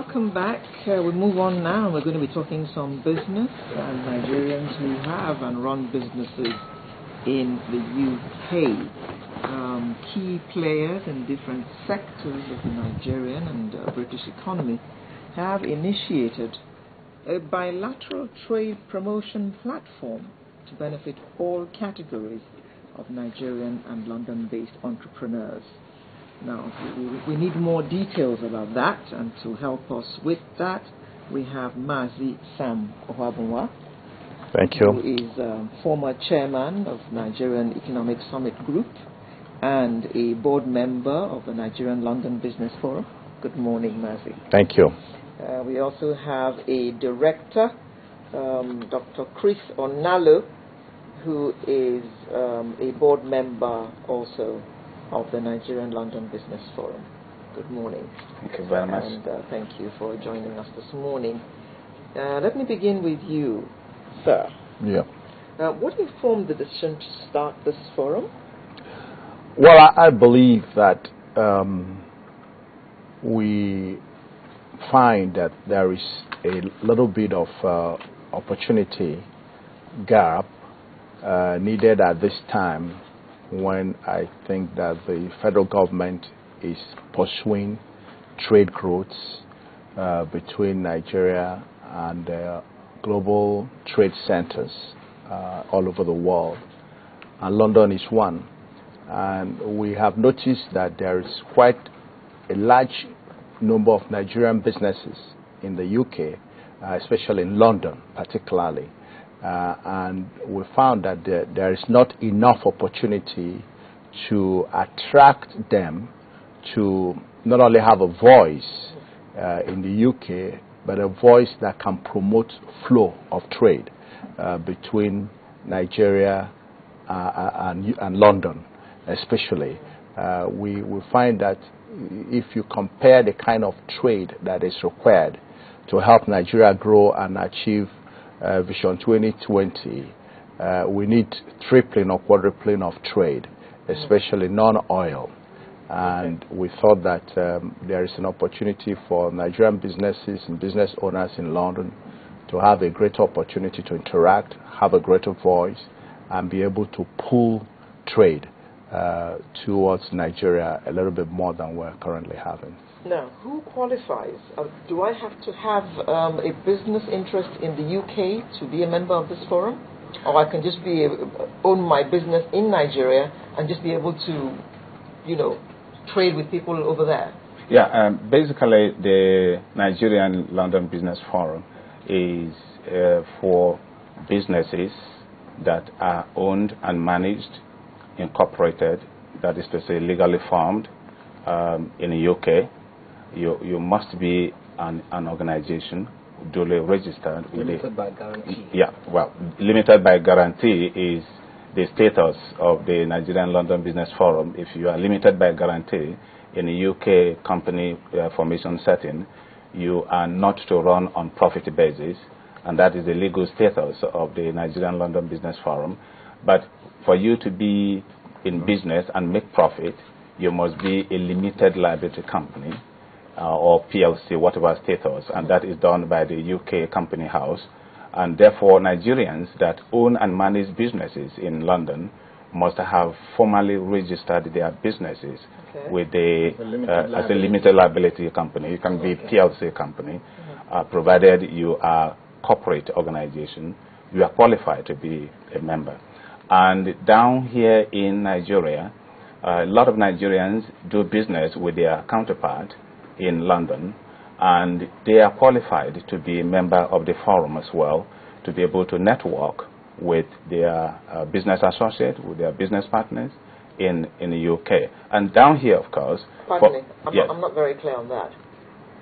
welcome back. We move on now. We're going to be talking some business and Nigerians who have and run businesses in the UK. Key players in different sectors of the Nigerian and British economy have initiated a bilateral trade promotion platform to benefit all categories of Nigerian and London-based entrepreneurs. Now, we need more details about that, and to help us with that, we have Mazi Sam Ohabunwa. Thank you. Who is former chairman of Nigerian Economic Summit Group and a board member of the Nigerian London Business Forum. Good morning, Mazi. Thank you. We also have a director, Dr. Chris Onalo, who is a board member also of the Nigerian London Business Forum. Good morning. Thank you very much. And thank you for joining us this morning. Let me begin with you, sir. Yeah. What informed the decision to start this forum? Well, I believe that we find that there is a little bit of opportunity gap needed at this time, when I think that the federal government is pursuing trade growth between Nigeria and global trade centers all over the world, and London is one. And we have noticed that there is quite a large number of Nigerian businesses in the UK, especially in London particularly. And we found that there is not enough opportunity to attract them to not only have a voice in the UK, but a voice that can promote flow of trade between Nigeria and London, especially. We find that if you compare the kind of trade that is required to help Nigeria grow and achieve Vision 2020, we need tripling or quadrupling of trade, especially non-oil. And we thought that there is an opportunity for Nigerian businesses and business owners in London to have a greater opportunity to interact, have a greater voice, and be able to pull trade towards Nigeria a little bit more than we're currently having. Now, who qualifies? Do I have to have a business interest in the UK to be a member of this forum? Or I can just own my business in Nigeria and just be able to, trade with people over there? Yeah, basically the Nigerian London Business Forum is for businesses that are owned and managed, incorporated, that is to say legally formed in the UK. You must be an organization duly registered. Limited by guarantee. Yeah, well, limited by guarantee is the status of the Nigerian London Business Forum. If you are limited by guarantee in a UK company formation setting, you are not to run on profit basis, and that is the legal status of the Nigerian London Business Forum. But for you to be in business and make profit, you must be a limited liability company or PLC, whatever status, and that is done by the UK Company House. And therefore, Nigerians that own and manage businesses in London must have formally registered their businesses with as a limited liability company. You can be a PLC company, provided you are a corporate organization, you are qualified to be a member. And down here in Nigeria, a lot of Nigerians do business with their counterpart in London, and they are qualified to be a member of the forum as well, to be able to network with their business associates, with their business partners in the UK. And down here, of course... Pardon me, I'm not very clear on that.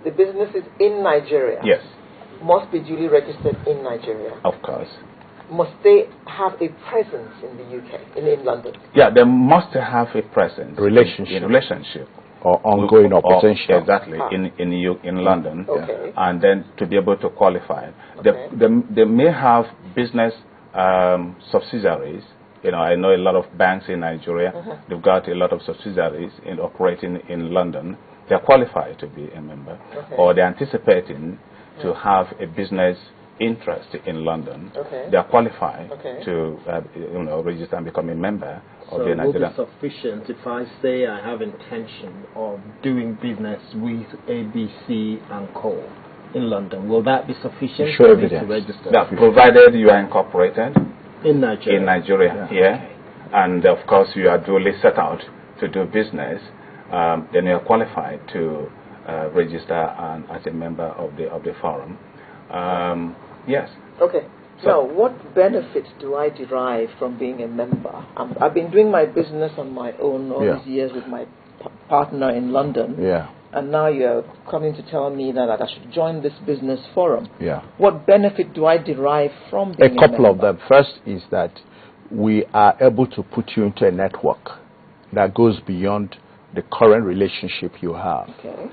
The businesses in Nigeria yes, must be duly registered in Nigeria. Of course. Must they have a presence in the UK, in London? Yeah, they must have a presence. Relationship. Or ongoing or potential. Exactly, in London. Okay. And then to be able to qualify. Okay. They may have business subsidiaries. I know a lot of banks in Nigeria. They've got a lot of subsidiaries operating in London. they're qualified to be a member, or they're anticipating to have a business interest in London, they are qualified to register and become a member of the Nigerian. So will it be sufficient if I say I have intention of doing business with ABC and Co. in London? Will that be sufficient for me to register? Yeah, provided you are incorporated in Nigeria, yeah. And of course you are duly set out to do business, then you are qualified to register as a member of the forum. Yes. Okay. So now, what benefits do I derive from being a member? I've been doing my business on my own all these years with my partner in London. Yeah. And now you're coming to tell me that I should join this business forum. Yeah. What benefit do I derive from being a couple member? of them. First is that we are able to put you into a network that goes beyond the current relationship you have. Okay.